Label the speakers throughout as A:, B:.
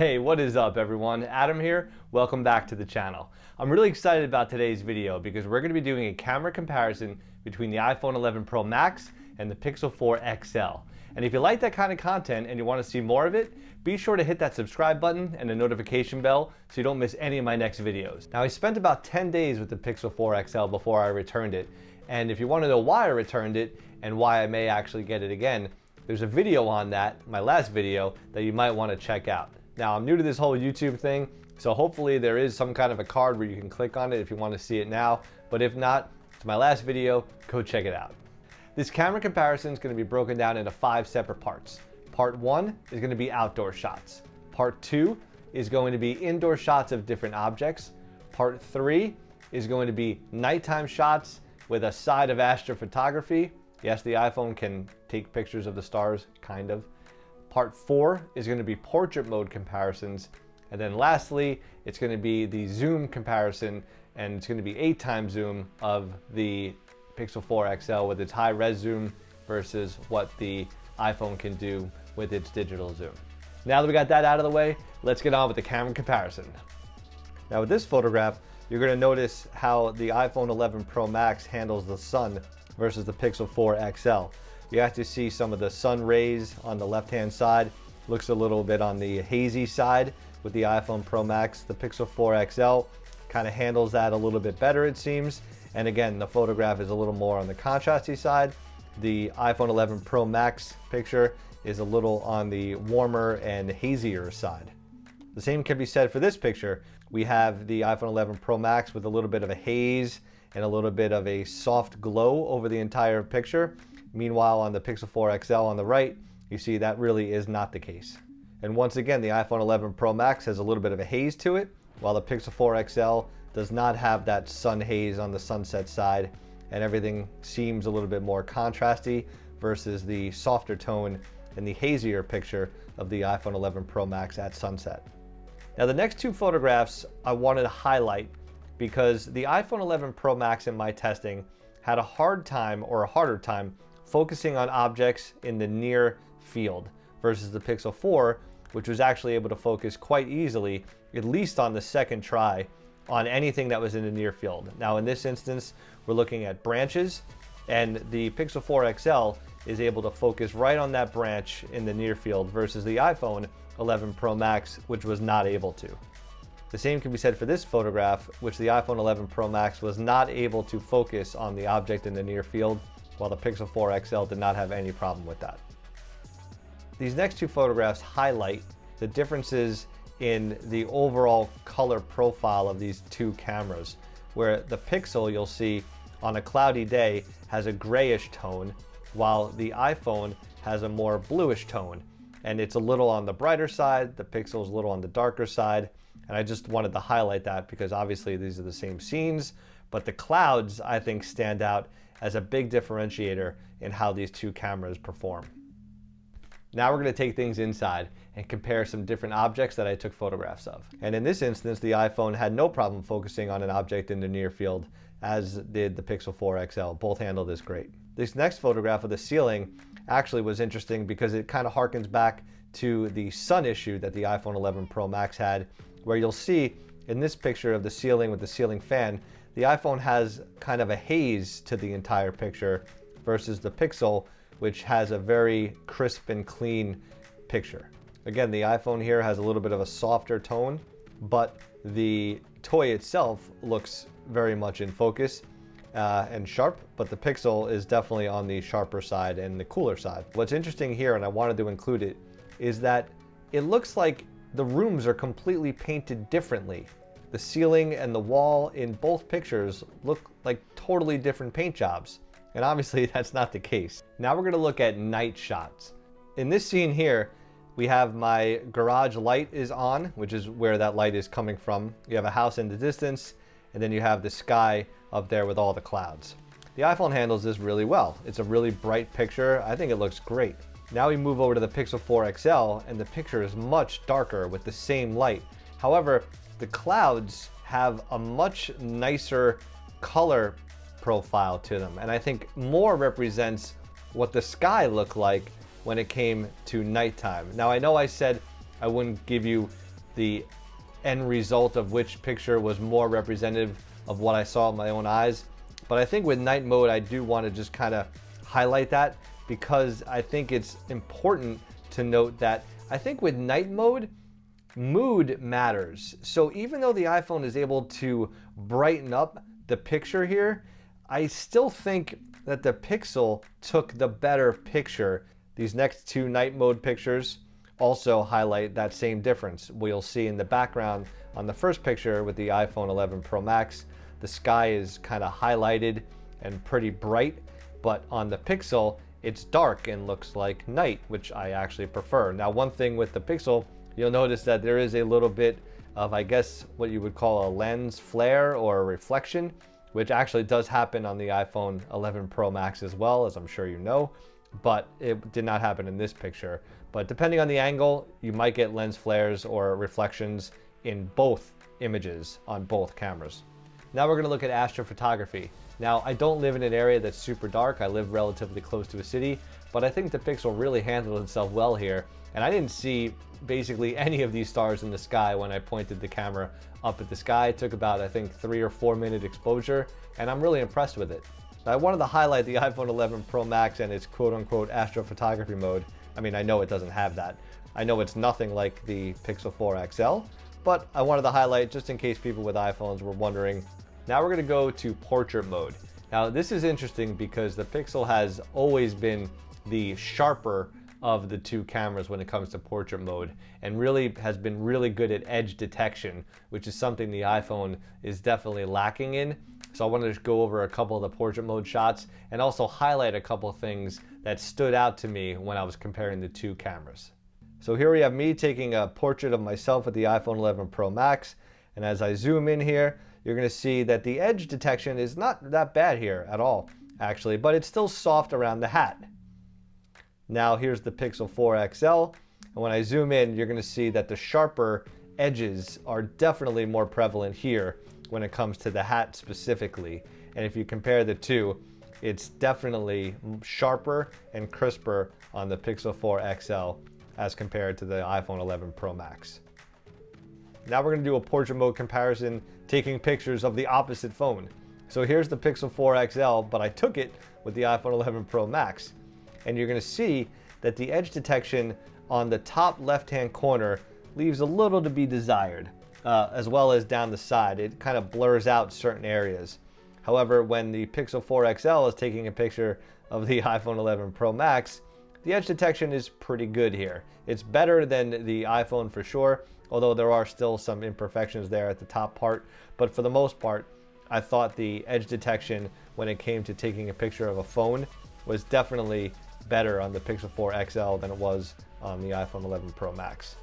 A: Hey, what is up everyone? Adam here. Welcome back to the channel. I'm really excited about today's video because we're going to be doing a camera comparison between the iPhone 11 Pro Max and the Pixel 4 XL. And if you like that kind of content and you want to see more of it, be sure to hit that subscribe button and the notification bell so you don't miss any of my next videos. Now, I spent about 10 days with the Pixel 4 XL before I returned it. And if you want to know why I returned it and why I may actually get it again, there's a video on that, my last video, that you might want to check out. Now, I'm new to this whole YouTube thing, so hopefully there is some kind of a card where you can click on it if you want to see it now. But if not, it's my last video, go check it out. This camera comparison is going to be broken down into 5 separate parts. Part 1 is going to be outdoor shots. Part 2 is going to be indoor shots of different objects. Part 3 is going to be nighttime shots with a side of astrophotography. Yes, the iPhone can take pictures of the stars, kind of. Part 4 is going to be portrait mode comparisons. And then lastly, it's going to be the zoom comparison, and it's going to be 8x zoom of the Pixel 4 XL with its high res zoom versus what the iPhone can do with its digital zoom. Now that we got that out of the way, let's get on with the camera comparison. Now with this photograph, you're going to notice how the iPhone 11 Pro Max handles the sun versus the Pixel 4 XL. You have to see some of the sun rays on the left-hand side. Looks a little bit on the hazy side with the iPhone Pro Max. The Pixel 4 XL kind of handles that a little bit better, it seems. And again, the photograph is a little more on the contrasty side. The iPhone 11 Pro Max picture is a little on the warmer and hazier side. The same can be said for this picture. We have the iPhone 11 Pro Max with a little bit of a haze and a little bit of a soft glow over the entire picture. Meanwhile, on the Pixel 4 XL on the right, you see that really is not the case. And once again, the iPhone 11 Pro Max has a little bit of a haze to it, while the Pixel 4 XL does not have that sun haze on the sunset side, and everything seems a little bit more contrasty versus the softer tone and the hazier picture of the iPhone 11 Pro Max at sunset. Now, the next 2 photographs I wanted to highlight because the iPhone 11 Pro Max in my testing had a hard time, or a harder time, focusing on objects in the near field versus the Pixel 4, which was actually able to focus quite easily, at least on the second try, on anything that was in the near field. Now in this instance, we're looking at branches, and the Pixel 4 XL is able to focus right on that branch in the near field versus the iPhone 11 Pro Max, which was not able to. The same can be said for this photograph, which the iPhone 11 Pro Max was not able to focus on the object in the near field, while the Pixel 4 XL did not have any problem with that. These next 2 photographs highlight the differences in the overall color profile of these 2 cameras, where the Pixel, you'll see on a cloudy day, has a grayish tone, while the iPhone has a more bluish tone. And it's a little on the brighter side, the Pixel is a little on the darker side. And I just wanted to highlight that because obviously these are the same scenes, but the clouds, I think, stand out as a big differentiator in how these 2 cameras perform. Now we're going to take things inside and compare some different objects that I took photographs of. And in this instance, the iPhone had no problem focusing on an object in the near field, as did the Pixel 4 XL. Both handled this great. This next photograph of the ceiling actually was interesting because it kind of harkens back to the sun issue that the iPhone 11 Pro Max had, where you'll see in this picture of the ceiling with the ceiling fan, the iPhone has kind of a haze to the entire picture versus the Pixel, which has a very crisp and clean picture. Again, the iPhone here has a little bit of a softer tone, but the toy itself looks very much in focus and sharp, but the Pixel is definitely on the sharper side and the cooler side. What's interesting here, and I wanted to include it, is that it looks like the rooms are completely painted differently. The ceiling and the wall in both pictures look like totally different paint jobs. And obviously that's not the case. Now we're going to look at night shots. In this scene here, we have my garage light is on, which is where that light is coming from. You have a house in the distance, and then you have the sky up there with all the clouds. The iPhone handles this really well. It's a really bright picture. I think it looks great. Now we move over to the Pixel 4 XL, and the picture is much darker with the same light. However, the clouds have a much nicer color profile to them, and I think more represents what the sky looked like when it came to nighttime. Now, I know I said I wouldn't give you the end result of which picture was more representative of what I saw with my own eyes. But I think with night mode, I do want to just kind of highlight that, because I think it's important to note that I think with night mode, mood matters. So even though the iPhone is able to brighten up the picture here, I still think that the Pixel took the better picture. These next two night mode pictures also highlight that same difference. We'll see in the background on the first picture with the iPhone 11 Pro Max, the sky is kind of highlighted and pretty bright, but on the Pixel, it's dark and looks like night, which I actually prefer. Now, one thing with the Pixel, you'll notice that there is a little bit of, I guess, what you would call a lens flare or a reflection, which actually does happen on the iPhone 11 Pro Max as well, as I'm sure you know, but it did not happen in this picture. But depending on the angle, you might get lens flares or reflections in both images on both cameras. Now we're going to look at astrophotography. Now, I don't live in an area that's super dark. I live relatively close to a city, but I think the Pixel really handled itself well here. And I didn't see basically any of these stars in the sky when I pointed the camera up at the sky. It took about, I think, 3 or 4 minute exposure, and I'm really impressed with it. I wanted to highlight the iPhone 11 Pro Max and its quote-unquote astrophotography mode. I mean, I know it doesn't have that. I know it's nothing like the Pixel 4 XL, but I wanted to highlight just in case people with iPhones were wondering. Now we're going to go to portrait mode. Now this is interesting because the Pixel has always been the sharper of the two cameras when it comes to portrait mode, and really has been really good at edge detection, which is something the iPhone is definitely lacking in. So I wanted to go over a couple of the portrait mode shots and also highlight a couple of things that stood out to me when I was comparing the two cameras. So here we have me taking a portrait of myself with the iPhone 11 Pro Max, and as I zoom in here, you're going to see that the edge detection is not that bad here at all, actually, but it's still soft around the hat. Now here's the Pixel 4 XL, and when I zoom in, you're going to see that the sharper edges are definitely more prevalent here when it comes to the hat specifically. And if you compare the two, it's definitely sharper and crisper on the Pixel 4 XL as compared to the iPhone 11 Pro Max. Now we're going to do a portrait mode comparison, taking pictures of the opposite phone. So here's the Pixel 4 XL, but I took it with the iPhone 11 Pro Max. And you're going to see that the edge detection on the top left-hand corner leaves a little to be desired, as well as down the side. It kind of blurs out certain areas. However, when the Pixel 4 XL is taking a picture of the iPhone 11 Pro Max, the edge detection is pretty good here. It's better than the iPhone for sure, although there are still some imperfections there at the top part. But for the most part, I thought the edge detection when it came to taking a picture of a phone was definitely better on the Pixel 4 XL than it was on the iPhone 11 Pro Max.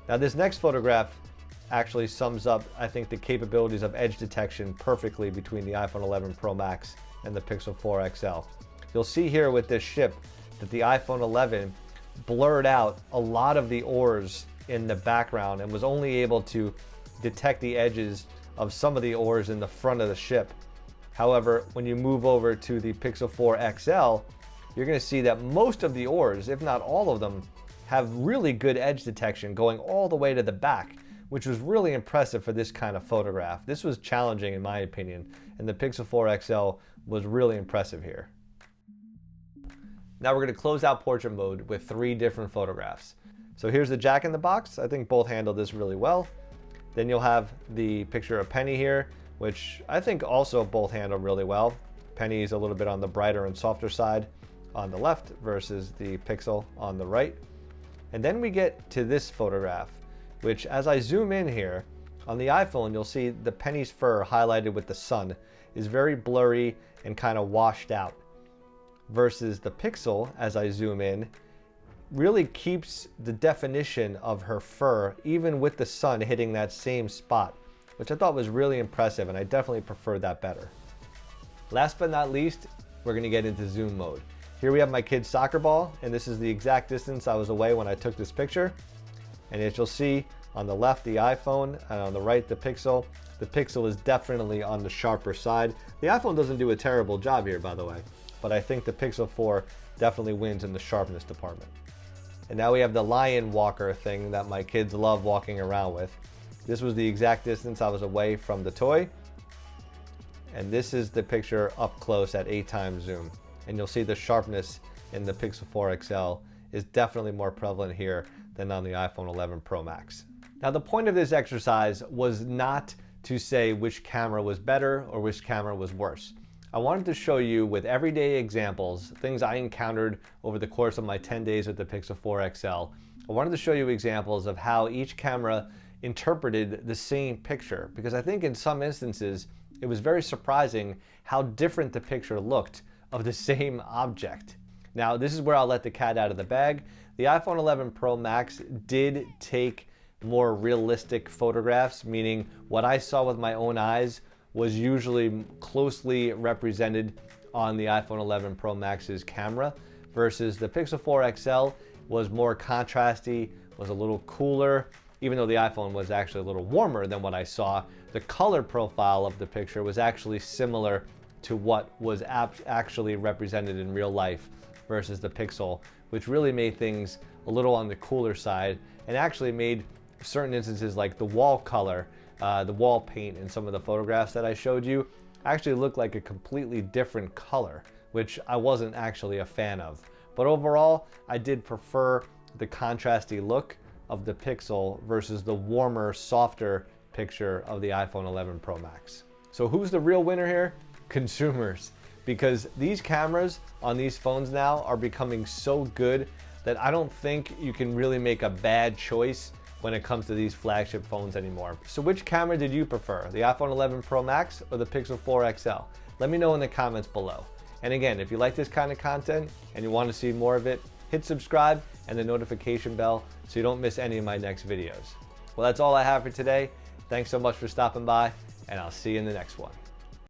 A: Now this next photograph actually sums up, I think, the capabilities of edge detection perfectly between the iPhone 11 Pro Max and the Pixel 4 XL. You'll see here with this ship that the iPhone 11 blurred out a lot of the oars in the background and was only able to detect the edges of some of the oars in the front of the ship. However, when you move over to the Pixel 4 XL, you're going to see that most of the oars, if not all of them, have really good edge detection going all the way to the back, which was really impressive for this kind of photograph. This was challenging in my opinion, and the Pixel 4 XL was really impressive here. Now we're going to close out portrait mode with 3 different photographs. So here's the Jack in the Box. I think both handled this really well. Then you'll have the picture of Penny here, which I think also both handled really well. Penny's a little bit on the brighter and softer side on the left versus the Pixel on the right. And then we get to this photograph, which as I zoom in here, on the iPhone you'll see the Penny's fur highlighted with the sun is very blurry and kind of washed out, versus the Pixel, as I zoom in, really keeps the definition of her fur even with the sun hitting that same spot, which I thought was really impressive, and I definitely prefer that better. Last but not least, we're going to get into zoom mode. Here we have my kid's soccer ball, and this is the exact distance I was away when I took this picture. And as you'll see, on the left the iPhone, and on the right the Pixel. The Pixel is definitely on the sharper side. The iPhone doesn't do a terrible job here, by the way, but I think the Pixel 4 definitely wins in the sharpness department. And now we have the lion walker thing that my kids love walking around with. This was the exact distance I was away from the toy. And this is the picture up close at 8x zoom. And you'll see the sharpness in the Pixel 4 XL is definitely more prevalent here than on the iPhone 11 Pro Max. Now the point of this exercise was not to say which camera was better or which camera was worse. I wanted to show you with everyday examples, things I encountered over the course of my 10 days with the Pixel 4 XL. I wanted to show you examples of how each camera interpreted the same picture, because I think in some instances it was very surprising how different the picture looked of the same object. Now this is where I'll let the cat out of the bag. The iPhone 11 Pro Max did take more realistic photographs, meaning what I saw with my own eyes was usually closely represented on the iPhone 11 Pro Max's camera, versus the Pixel 4 XL was more contrasty, was a little cooler. Even though the iPhone was actually a little warmer than what I saw, the color profile of the picture was actually similar to what was actually represented in real life versus the Pixel, which really made things a little on the cooler side and actually made certain instances like the wall color, the wall paint in some of the photographs that I showed you actually looked like a completely different color, which I wasn't actually a fan of. But overall, I did prefer the contrasty look of the Pixel versus the warmer, softer picture of the iPhone 11 Pro Max. So who's the real winner here? Consumers. Because these cameras on these phones now are becoming so good that I don't think you can really make a bad choice when it comes to these flagship phones anymore. So which camera did you prefer, the iPhone 11 Pro Max or the Pixel 4 XL? Let me know in the comments below. And again, if you like this kind of content and you want to see more of it, hit subscribe and the notification bell so you don't miss any of my next videos. Well, that's all I have for today. Thanks so much for stopping by, and I'll see you in the next one.